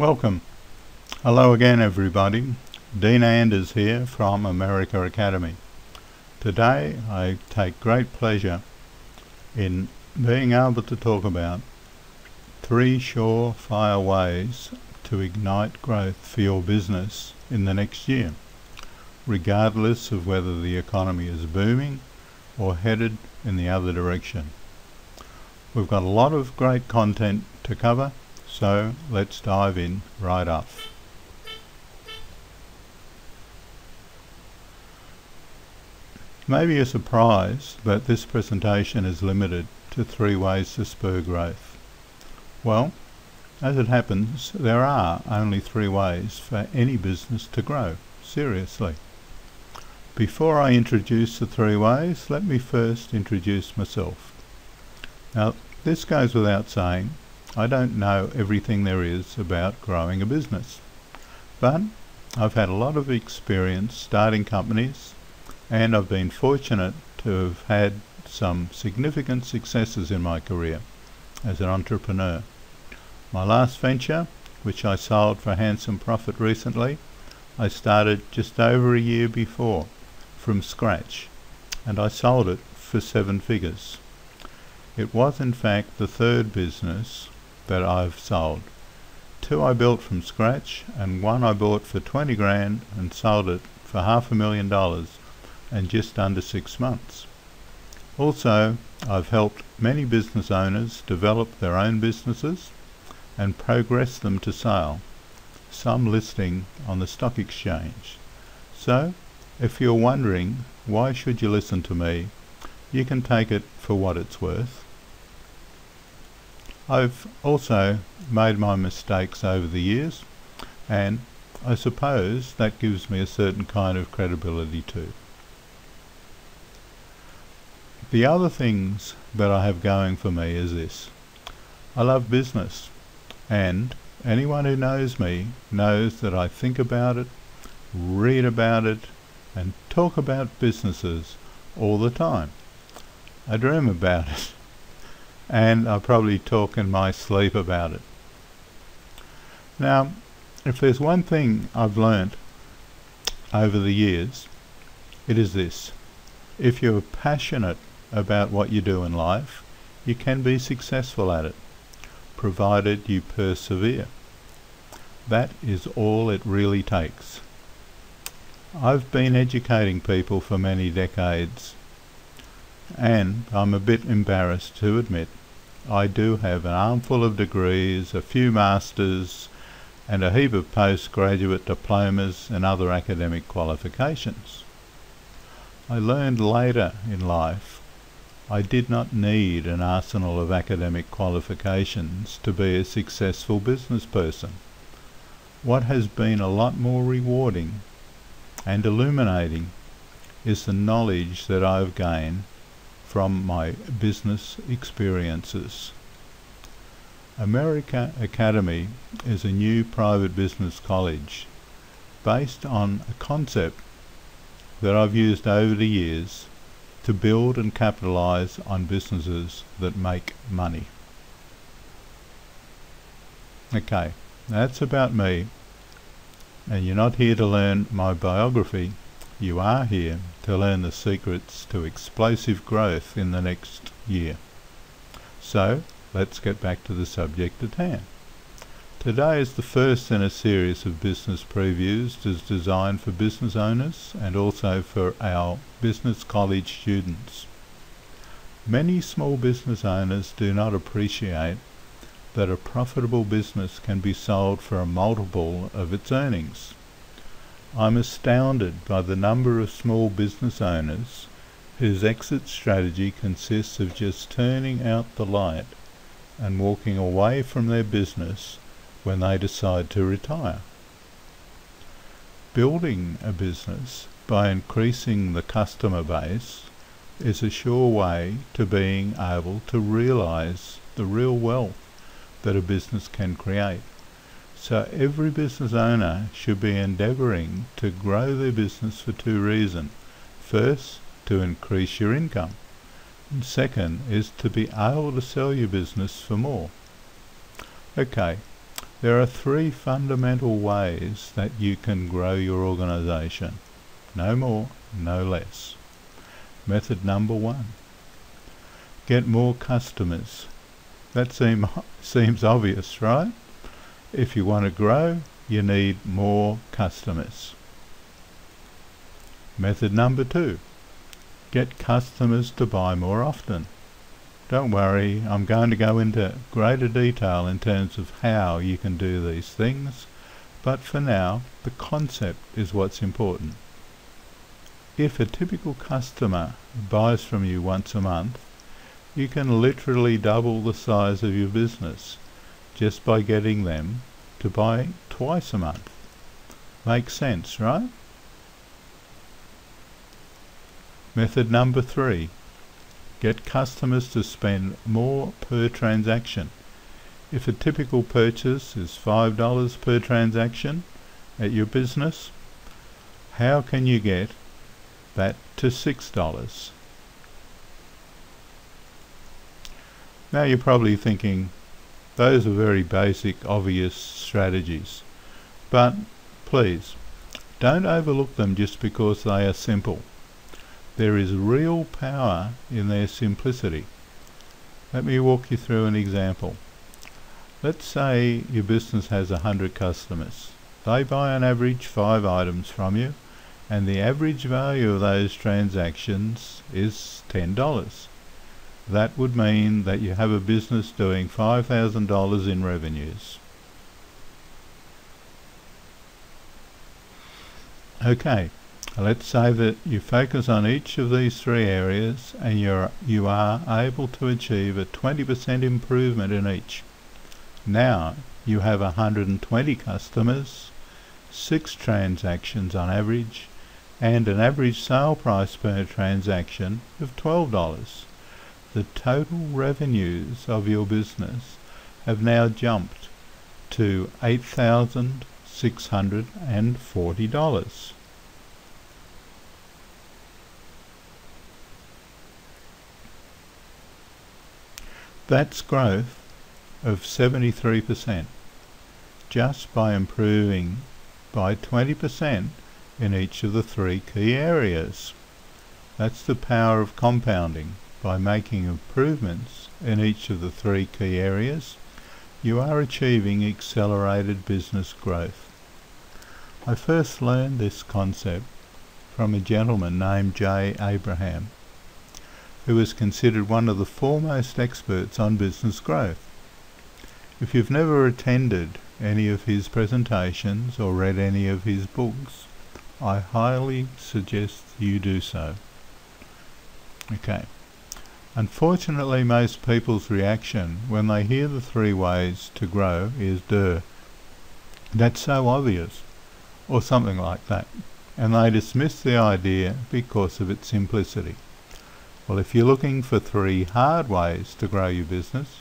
Welcome. Hello again everybody. Dean Anders here from America Academy. Today I take great pleasure in being able to talk about 3 surefire ways to ignite growth for your business in the next year, regardless of whether the economy is booming or headed in the other direction. We've got a lot of great content to cover, so let's dive in right off. Maybe you're surprised that this presentation is limited to 3 ways to spur growth. Well, as it happens, there are only 3 ways for any business to grow, seriously. Before I introduce the 3 ways, let me first introduce myself. Now, this goes without saying, I don't know everything there is about growing a business, but I've had a lot of experience starting companies, and I've been fortunate to have had some significant successes in my career as an entrepreneur. My last venture, which I sold for a handsome profit recently, I started just over a year before from scratch, and I sold it for 7 figures. It was in fact the 3rd business that I've sold. 2 I built from scratch, and 1 I bought for 20 grand and sold it for $500,000 in just under 6 months. Also, I've helped many business owners develop their own businesses and progress them to sale, some listing on the stock exchange. So, if you're wondering why should you listen to me, you can take it for what it's worth. I've also made my mistakes over the years, and I suppose that gives me a certain kind of credibility too. The other things that I have going for me is this. I love business, and anyone who knows me knows that I think about it, read about it, and talk about businesses all the time. I dream about it, and I probably talk in my sleep about it. Now, if there's one thing I've learnt over the years, it is this. If you're passionate about what you do in life, you can be successful at it, provided you persevere. That is all it really takes. I've been educating people for many decades, and I'm a bit embarrassed to admit I do have an armful of degrees, a few masters, and a heap of postgraduate diplomas and other academic qualifications. I learned later in life I did not need an arsenal of academic qualifications to be a successful business person. What has been a lot more rewarding and illuminating is the knowledge that I've gained from my business experiences. America Academy is a new private business college based on a concept that I've used over the years to build and capitalize on businesses that make money. Okay, that's about me, and you're not here to learn my biography. You are here to learn the secrets to explosive growth in the next year. So, let's get back to the subject at hand. Today is the first in a series of business previews designed for business owners and also for our business college students. Many small business owners do not appreciate that a profitable business can be sold for a multiple of its earnings. I'm astounded by the number of small business owners whose exit strategy consists of just turning out the light and walking away from their business when they decide to retire. Building a business by increasing the customer base is a sure way to being able to realize the real wealth that a business can create. So every business owner should be endeavoring to grow their business for 2 reasons. First, to increase your income, and second is to be able to sell your business for more. Okay, There are three fundamental ways that you can grow your organization. No more, no less. Method number 1. Get more customers. That seems obvious, right? If you want to grow, you need more customers. Method number 2. Get customers to buy more often. Don't worry, I'm going to go into greater detail in terms of how you can do these things, but for now, the concept is what's important. If a typical customer buys from you once a month, you can literally double the size of your business just by getting them to buy twice a month. Makes sense, right? Method number 3. Get customers to spend more per transaction. If a typical purchase is $5 per transaction at your business, how can you get that to $6? Now you're probably thinking, those are very basic, obvious strategies. But please, don't overlook them just because they are simple. There is real power in their simplicity. Let me walk you through an example. Let's say your business has 100 customers. They buy on average 5 items from you, and the average value of those transactions is $10. That would mean that you have a business doing $5,000 in revenues. Okay, let's say that you focus on each of these 3 areas and you are able to achieve a 20% improvement in each. Now you have 120 customers, 6 transactions on average, and an average sale price per transaction of $12. The total revenues of your business have now jumped to $8,640. That's growth of 73% just by improving by 20% in each of the 3 key areas. That's the power of compounding. By making improvements in each of the 3 key areas, you are achieving accelerated business growth. I first learned this concept from a gentleman named Jay Abraham, who is considered one of the foremost experts on business growth. If you've never attended any of his presentations or read any of his books, I highly suggest you do so. Okay. Unfortunately, most people's reaction when they hear the 3 ways to grow is, duh, that's so obvious, or something like that, and they dismiss the idea because of its simplicity. Well, if you're looking for 3 hard ways to grow your business,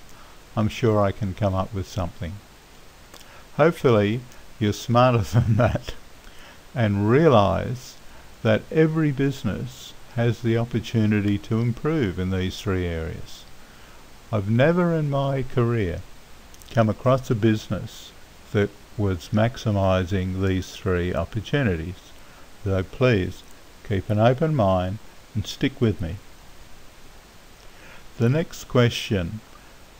I'm sure I can come up with something. Hopefully, you're smarter than that and realize that every business has the opportunity to improve in these 3 areas. I've never in my career come across a business that was maximizing these 3 opportunities. So please keep an open mind and stick with me. The next question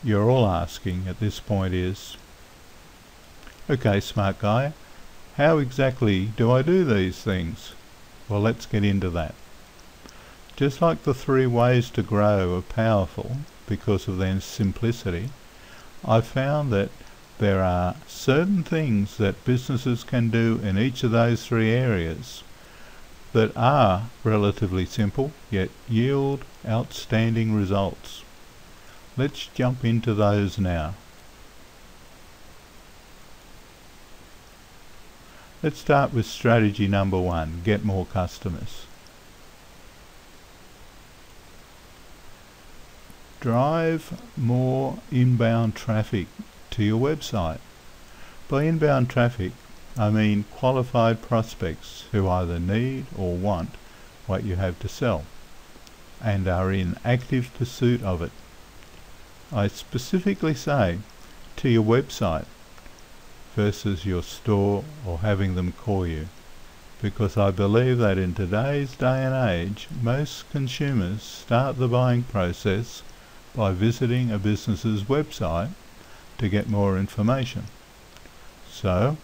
you're all asking at this point is, okay, smart guy, how exactly do I do these things? Well, let's get into that. Just like the 3 ways to grow are powerful because of their simplicity, I've found that there are certain things that businesses can do in each of those 3 areas that are relatively simple, yet yield outstanding results. Let's jump into those now. Let's start with strategy number 1, get more customers. Drive more inbound traffic to your website. By inbound traffic, I mean qualified prospects who either need or want what you have to sell and are in active pursuit of it. I specifically say to your website versus your store or having them call you, because I believe that in today's day and age most consumers start the buying process by visiting a business's website to get more information. So,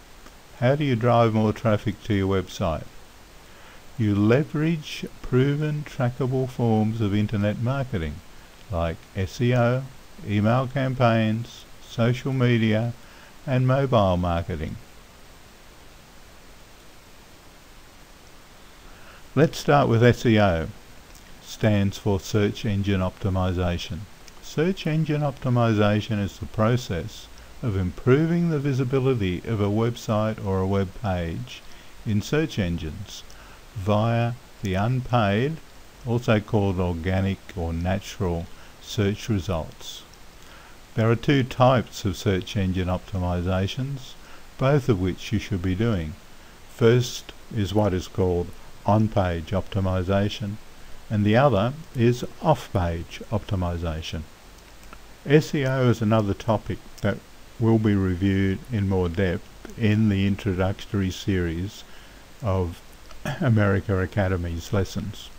how do you drive more traffic to your website? You leverage proven trackable forms of internet marketing like SEO, email campaigns, social media, and mobile marketing. Let's start with SEO. Stands for Search Engine Optimization. Search engine optimization is the process of improving the visibility of a website or a web page in search engines via the unpaid, also called organic or natural, search results. There are two types of search engine optimizations, both of which you should be doing. First is what is called on-page optimization, and the other is off-page optimization. SEO is another topic that will be reviewed in more depth in the introductory series of America Academy's lessons.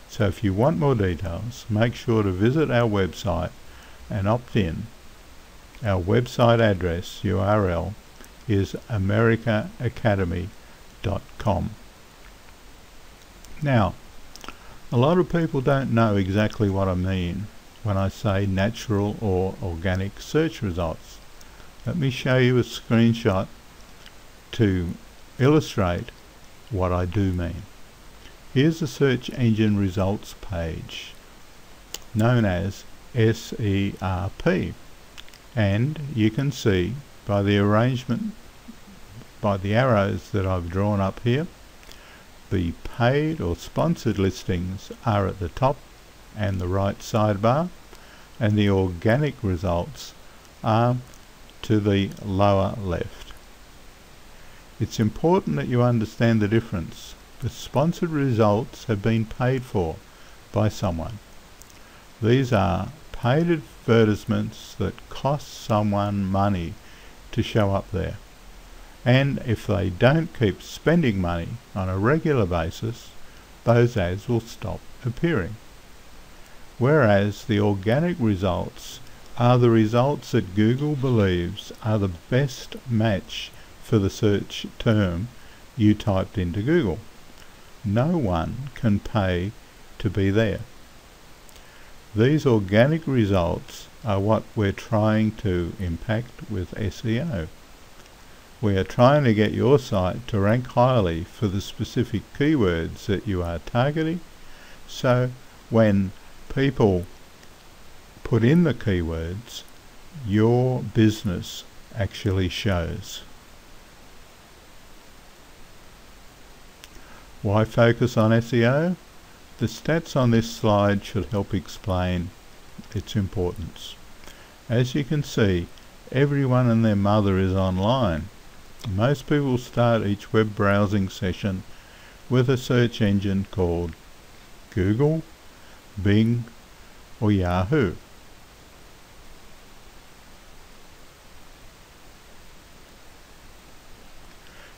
So if you want more details, make sure to visit our website and opt in. Our website address, URL, is americaacademy.com. Now, a lot of people don't know exactly what I mean when I say natural or organic search results. Let me show you a screenshot to illustrate what I do mean. Here's the search engine results page, known as SERP, and you can see by the arrangement, by the arrows that I've drawn up here, the paid or sponsored listings are at the top and the right sidebar, and the organic results are to the lower left. It's important that you understand the difference. The sponsored results have been paid for by someone. These are paid advertisements that cost someone money to show up there. And if they don't keep spending money on a regular basis, those ads will stop appearing. Whereas the organic results are the results that Google believes are the best match for the search term you typed into Google. No one can pay to be there. These organic results are what we're trying to impact with SEO. We are trying to get your site to rank highly for the specific keywords that you are targeting, so when people put in the keywords, your business actually shows. Why focus on SEO? The stats on this slide should help explain its importance. As you can see, everyone and their mother is online. Most people start each web browsing session with a search engine called Google, Bing, or Yahoo.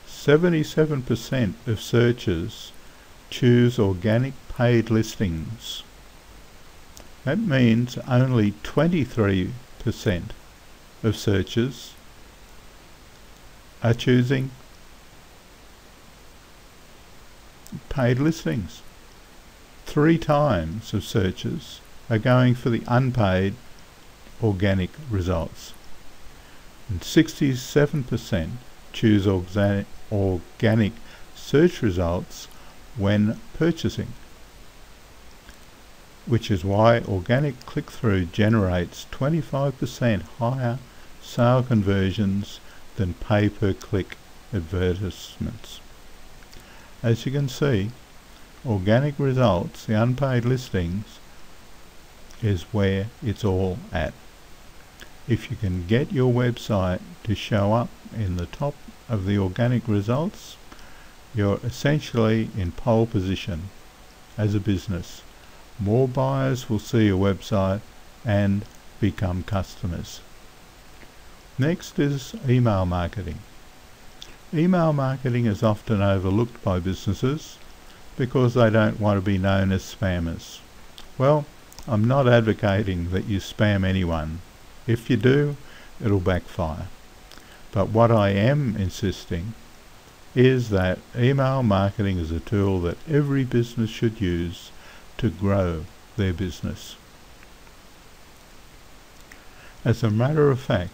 %7% of searchers choose organic paid listings. That means only 23% of searchers are choosing paid listings. 3 times of searchers are going for the unpaid organic results. And 67% choose organic search results when purchasing, which is why organic click-through generates 25% higher sale conversions than pay-per-click advertisements. As you can see, organic results, the unpaid listings, is where it's all at. If you can get your website to show up in the top of the organic results, you're essentially in pole position as a business. More buyers will see your website and become customers. Next is email marketing. Email marketing is often overlooked by businesses because they don't want to be known as spammers. Well, I'm not advocating that you spam anyone. If you do, it'll backfire. But what I am insisting is that email marketing is a tool that every business should use to grow their business. As a matter of fact,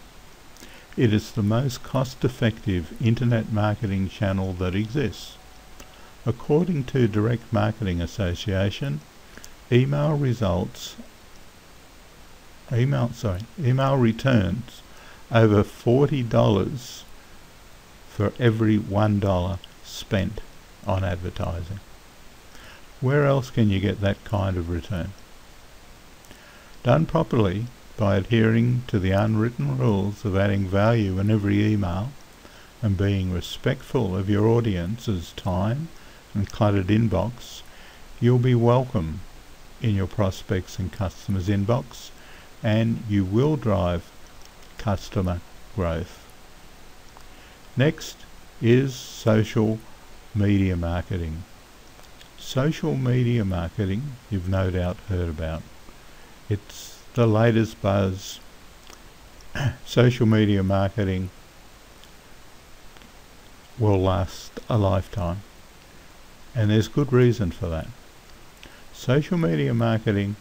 it is the most cost-effective internet marketing channel that exists. According to Direct Marketing Association, email returns over $40 for every $1 spent on advertising. Where else can you get that kind of return? Done properly, by adhering to the unwritten rules of adding value in every email and being respectful of your audience's time and cluttered inbox, you'll be welcome in your prospects and customers' inbox, and you will drive customer growth. Next is social media marketing. Social media marketing you've no doubt heard about. It's the latest buzz. Social media marketing will last a lifetime, and there's good reason for that. Social media marketing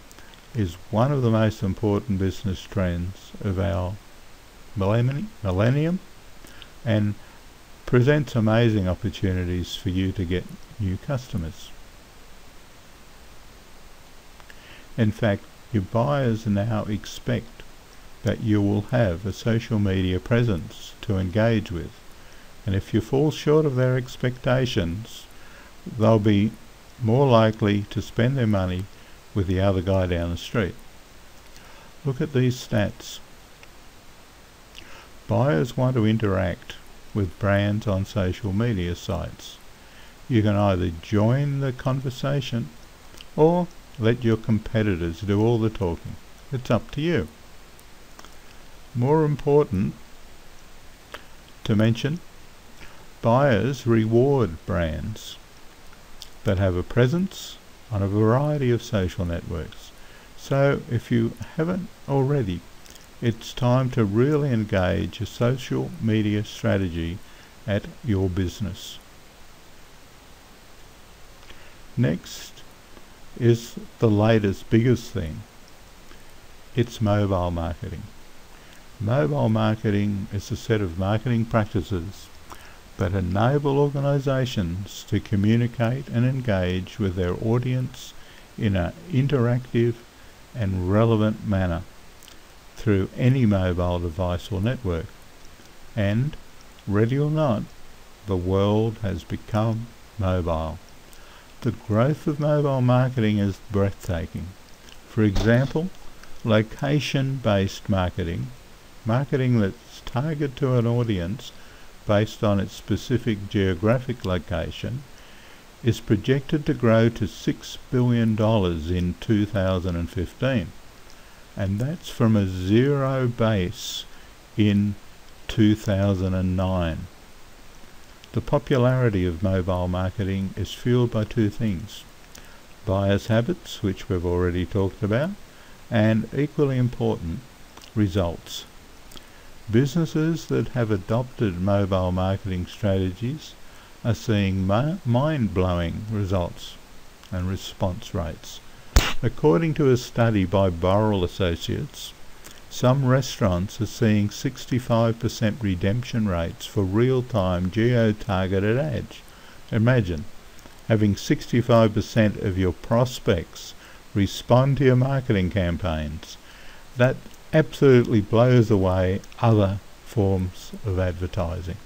is one of the most important business trends of our millennium and presents amazing opportunities for you to get new customers. In fact, your buyers now expect that you will have a social media presence to engage with, and if you fall short of their expectations, they'll be more likely to spend their money with the other guy down the street. Look at these stats. Buyers want to interact with brands on social media sites. You can either join the conversation or let your competitors do all the talking. It's up to you. More important to mention, buyers reward brands that have a presence on a variety of social networks. So if you haven't already, it's time to really engage a social media strategy at your business. Next is the latest, biggest thing. It's mobile marketing. Mobile marketing is a set of marketing practices that enable organizations to communicate and engage with their audience in an interactive and relevant manner through any mobile device or network. And, ready or not, the world has become mobile. The growth of mobile marketing is breathtaking. For example, location-based marketing that's targeted to an audience based on its specific geographic location, is projected to grow to $6 billion in 2015. And that's from a zero base in 2009. The popularity of mobile marketing is fueled by two things: buyers' habits, which we've already talked about, and equally important, results. Businesses that have adopted mobile marketing strategies are seeing mind-blowing results and response rates. According to a study by Burrell Associates, some restaurants are seeing 65% redemption rates for real-time geo-targeted ads. Imagine having 65% of your prospects respond to your marketing campaigns. That absolutely blows away other forms of advertising.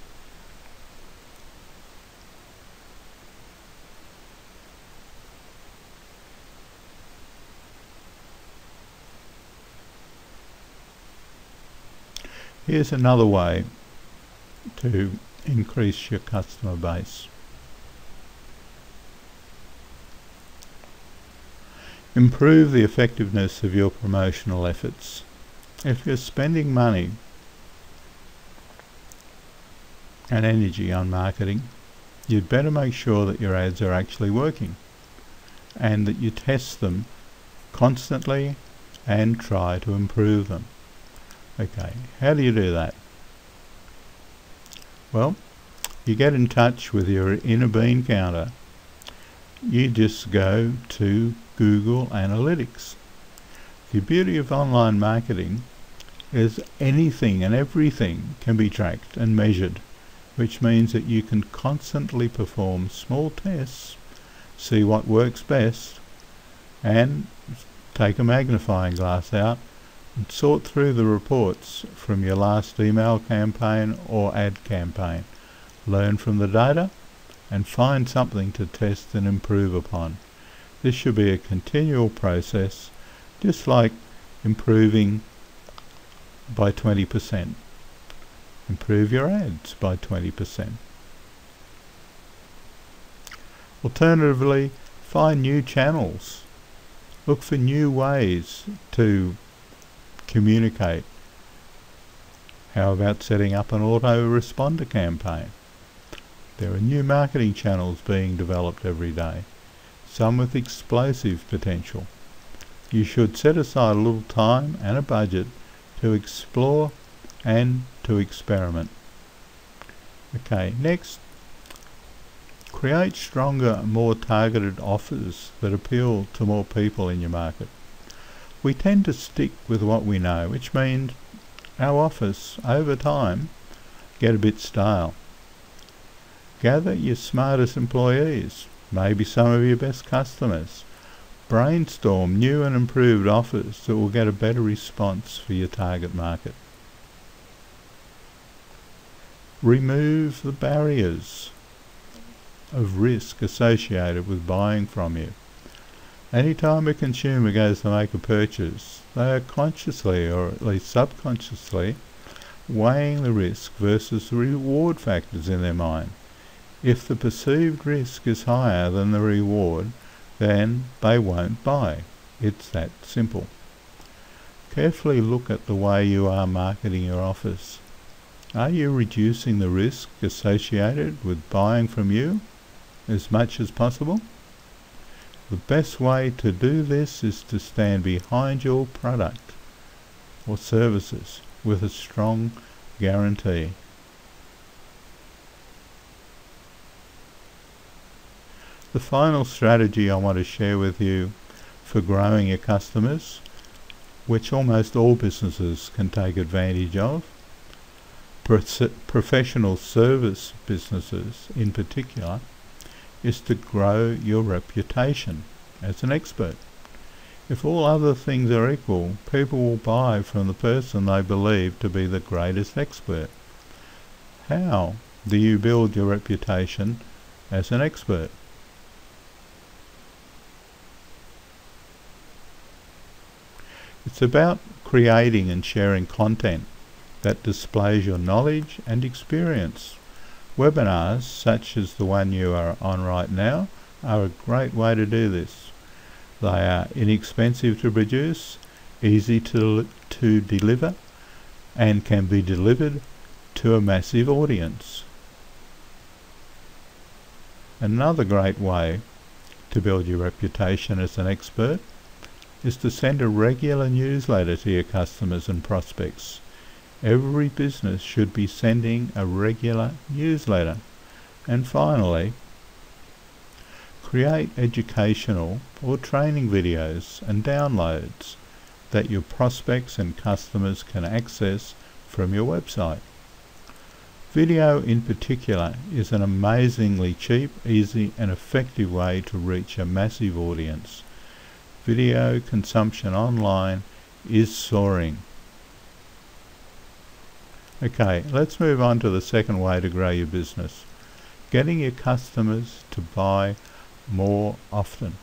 Here's another way to increase your customer base. Improve the effectiveness of your promotional efforts. If you're spending money and energy on marketing, you'd better make sure that your ads are actually working and that you test them constantly and try to improve them. Okay, how do you do that? Well, you get in touch with your inner bean counter. You just go to Google Analytics. The beauty of online marketing is anything and everything can be tracked and measured, which means that you can constantly perform small tests, see what works best, and take a magnifying glass out and sort through the reports from your last email campaign or ad campaign. Learn from the data and find something to test and improve upon. This should be a continual process, just like improving by 20%. Improve your ads by 20%. Alternatively, find new channels. Look for new ways to communicate. How about setting up an autoresponder campaign? There are new marketing channels being developed every day, some with explosive potential. You should set aside a little time and a budget to explore and to experiment. Okay, next, create stronger, more targeted offers that appeal to more people in your market. We tend to stick with what we know, which means our offers, over time, get a bit stale. Gather your smartest employees, maybe some of your best customers. Brainstorm new and improved offers that will get a better response for your target market. Remove the barriers of risk associated with buying from you. Anytime a consumer goes to make a purchase, they are consciously, or at least subconsciously, weighing the risk versus the reward factors in their mind. If the perceived risk is higher than the reward, then they won't buy. It's that simple. Carefully look at the way you are marketing your offers. Are you reducing the risk associated with buying from you as much as possible? The best way to do this is to stand behind your product or services with a strong guarantee. The final strategy I want to share with you for growing your customers, which almost all businesses can take advantage of, professional service businesses in particular, is to grow your reputation as an expert. If all other things are equal, people will buy from the person they believe to be the greatest expert. How do you build your reputation as an expert? It's about creating and sharing content that displays your knowledge and experience. Webinars, such as the one you are on right now, are a great way to do this. They are inexpensive to produce, easy to deliver, and can be delivered to a massive audience. Another great way to build your reputation as an expert is to send a regular newsletter to your customers and prospects. Every business should be sending a regular newsletter. And finally, create educational or training videos and downloads that your prospects and customers can access from your website. Video in particular is an amazingly cheap, easy and effective way to reach a massive audience. Video consumption online is soaring. Okay, let's move on to the second way to grow your business. Getting your customers to buy more often.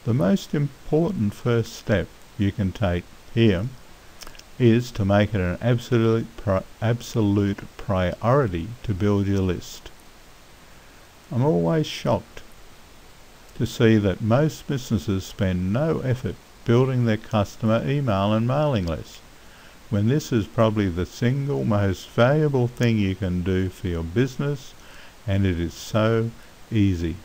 The most important first step you can take here is to make it an absolute priority to build your list. I'm always shocked to see that most businesses spend no effort building their customer email and mailing list. when this is probably the single most valuable thing you can do for your business, and it is so easy.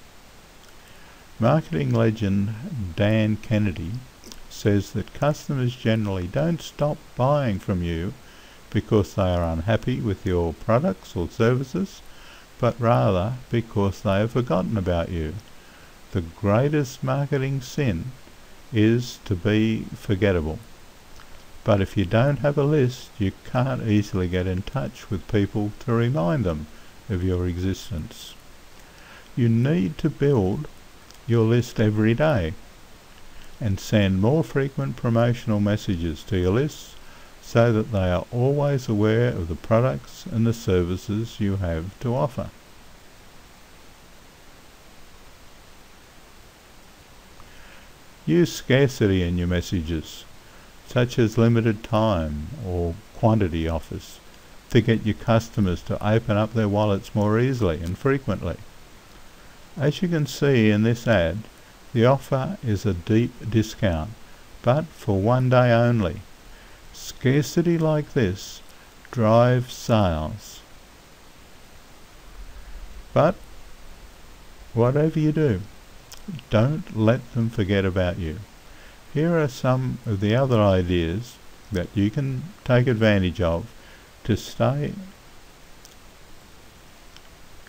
Marketing legend Dan Kennedy says that customers generally don't stop buying from you because they are unhappy with your products or services, but rather because they have forgotten about you. The greatest marketing sin is to be forgettable. But if you don't have a list, you can't easily get in touch with people to remind them of your existence. You need to build your list every day and send more frequent promotional messages to your list so that they are always aware of the products and the services you have to offer. Use scarcity in your messages, such as limited time or quantity offers, to get your customers to open up their wallets more easily and frequently. As you can see in this ad, the offer is a deep discount, but for one day only. Scarcity like this drives sales. But whatever you do, don't let them forget about you. Here are some of the other ideas that you can take advantage of to stay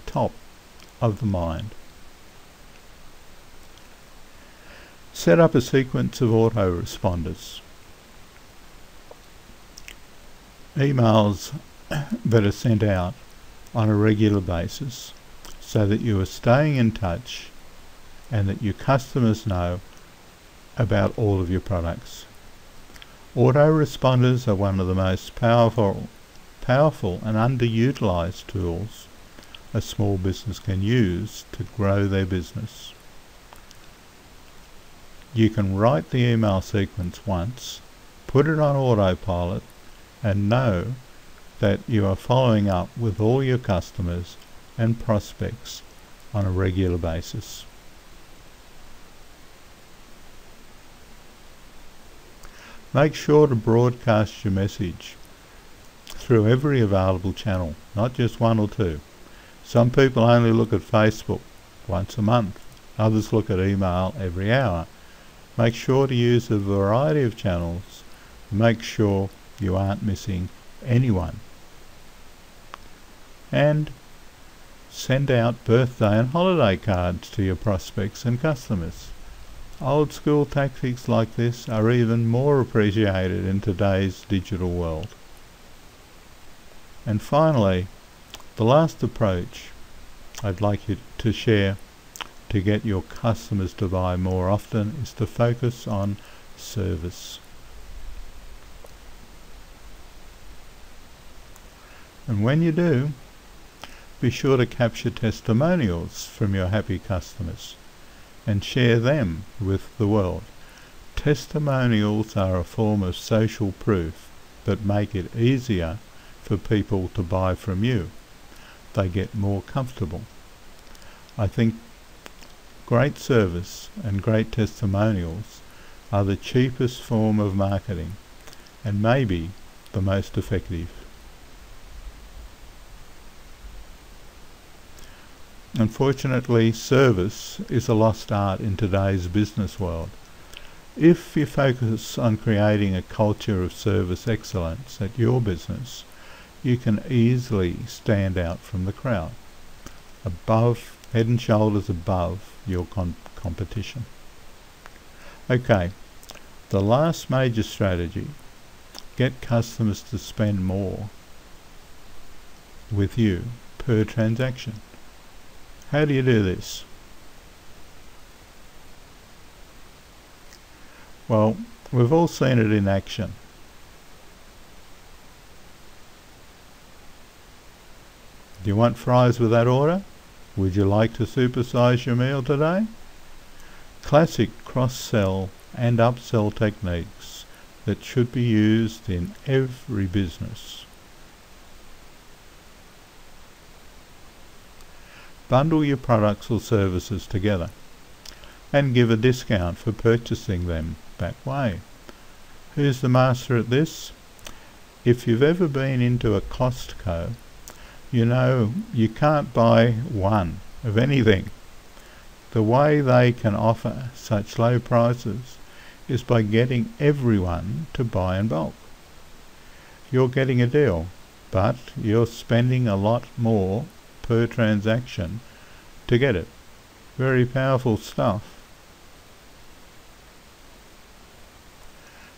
top of the mind. Set up a sequence of autoresponders. Emails that are sent out on a regular basis so that you are staying in touch and that your customers know about all of your products. Autoresponders are one of the most powerful and underutilized tools a small business can use to grow their business. You can write the email sequence once, put it on autopilot, and know that you are following up with all your customers and prospects on a regular basis. Make sure to broadcast your message through every available channel, not just one or two. Some people only look at Facebook once a month, others look at email every hour. Make sure to use a variety of channels. Make sure you aren't missing anyone. And send out birthday and holiday cards to your prospects and customers. Old school tactics like this are even more appreciated in today's digital world. And finally, the last approach I'd like you to share to get your customers to buy more often is to focus on service. And when you do, be sure to capture testimonials from your happy customers and share them with the world. Testimonials are a form of social proof that make it easier for people to buy from you. They get more comfortable. I think great service and great testimonials are the cheapest form of marketing and maybe the most effective. Unfortunately, service is a lost art in today's business world. If you focus on creating a culture of service excellence at your business, you can easily stand out from the crowd, head and shoulders above your competition. Okay, the last major strategy: get customers to spend more with you per transaction. How do you do this? Well, we've all seen it in action. Do you want fries with that order? Would you like to supersize your meal today? Classic cross-sell and upsell techniques that should be used in every business. Bundle your products or services together and give a discount for purchasing them that way. Who's the master at this? if you've ever been into a Costco, you know you can't buy one of anything. The way they can offer such low prices is by getting everyone to buy in bulk. You're getting a deal, but you're spending a lot more per transaction to get it. Very powerful stuff.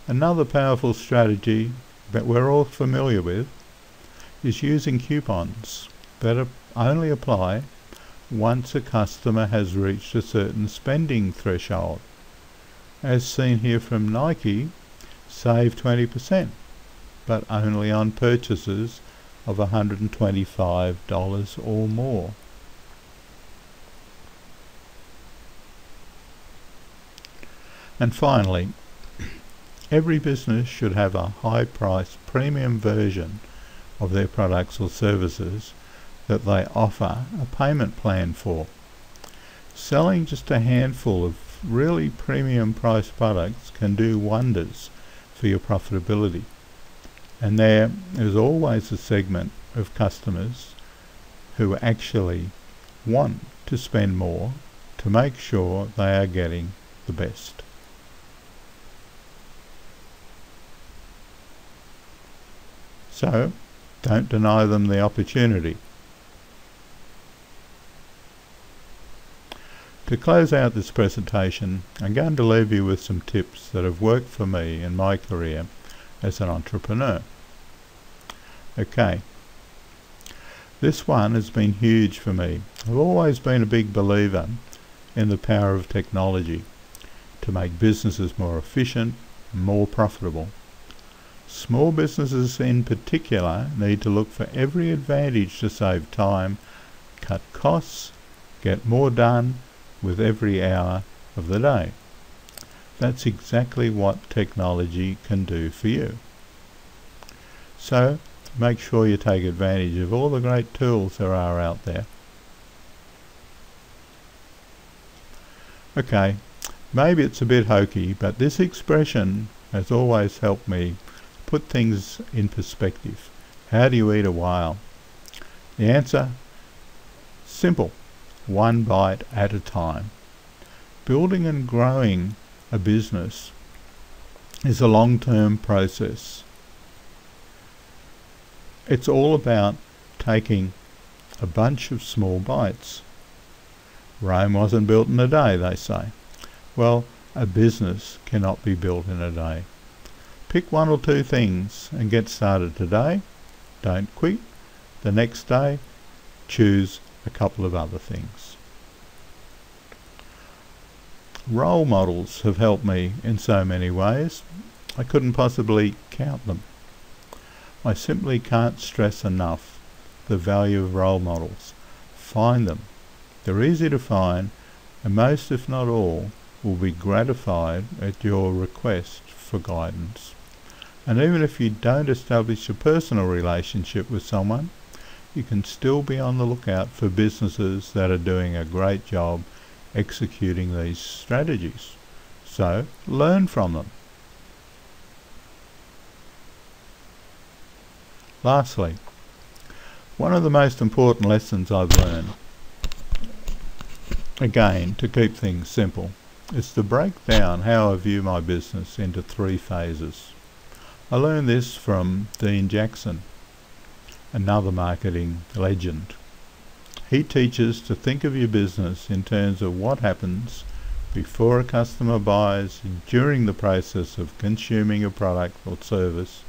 Another powerful strategy that we're all familiar with is using coupons that only apply once a customer has reached a certain spending threshold. As seen here from Nike, save 20%, but only on purchases of $125 or more. And finally, every business should have a high-priced premium version of their products or services that they offer a payment plan for. Selling just a handful of really premium priced products can do wonders for your profitability. And there is always a segment of customers who actually want to spend more to make sure they are getting the best. So, don't deny them the opportunity. To close out this presentation, I'm going to leave you with some tips that have worked for me in my career as an entrepreneur. Okay, this one has been huge for me. I've always been a big believer in the power of technology to make businesses more efficient and more profitable. Small businesses in particular need to look for every advantage to save time, cut costs, get more done with every hour of the day. That's exactly what technology can do for you. So make sure you take advantage of all the great tools there are out there. Okay, maybe it's a bit hokey, but this expression has always helped me put things in perspective. How do you eat a whale? The answer? Simple. One bite at a time. Building and growing a business is a long-term process. It's all about taking a bunch of small bites. Rome wasn't built in a day, they say. Well, a business cannot be built in a day. Pick one or two things and get started today. Don't quit. The next day, choose a couple of other things. Role models have helped me in so many ways. I couldn't possibly count them. I simply can't stress enough the value of role models. Find them. They're easy to find, and most, if not all, will be gratified at your request for guidance. And even if you don't establish a personal relationship with someone, you can still be on the lookout for businesses that are doing a great job executing these strategies. So, learn from them. Lastly, one of the most important lessons I've learned, again, to keep things simple, is to break down how I view my business into 3 phases. I learned this from Dean Jackson, another marketing legend. He teaches to think of your business in terms of what happens before a customer buys, during the process of consuming a product or service,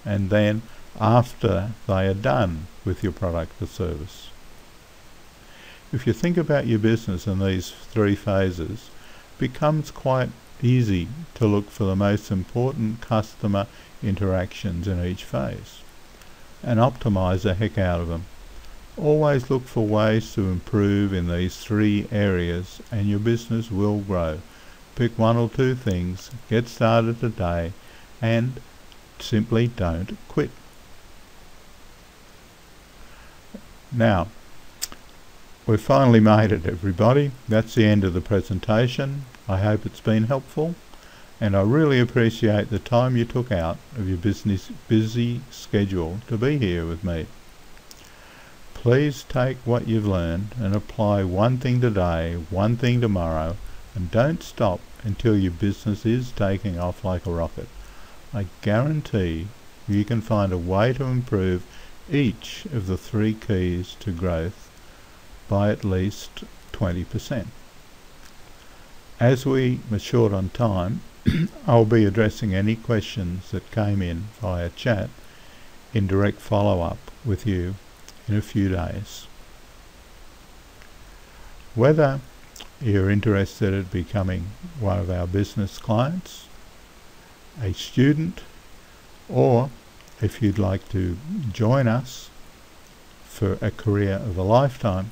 and then after they are done with your product or service. If you think about your business in these 3 phases, it becomes quite easy to look for the most important customer interactions in each phase and optimize the heck out of them. Always look for ways to improve in these 3 areas and your business will grow. Pick 1 or 2 things, get started today, and simply don't quit. Now, we've finally made it, everybody. That's the end of the presentation. I hope it's been helpful. and I really appreciate the time you took out of your busy schedule to be here with me. Please take what you've learned and apply one thing today, one thing tomorrow, and don't stop until your business is taking off like a rocket. I guarantee you can find a way to improve each of the 3 keys to growth by at least 20%. As we are short on time, I'll be addressing any questions that came in via chat in direct follow-up with you in a few days. Whether you're interested in becoming one of our business clients, a student, or if you'd like to join us for a career of a lifetime,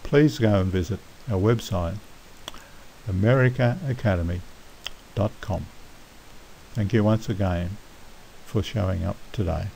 please go and visit our website, americaacademy.com. Thank you once again for showing up today.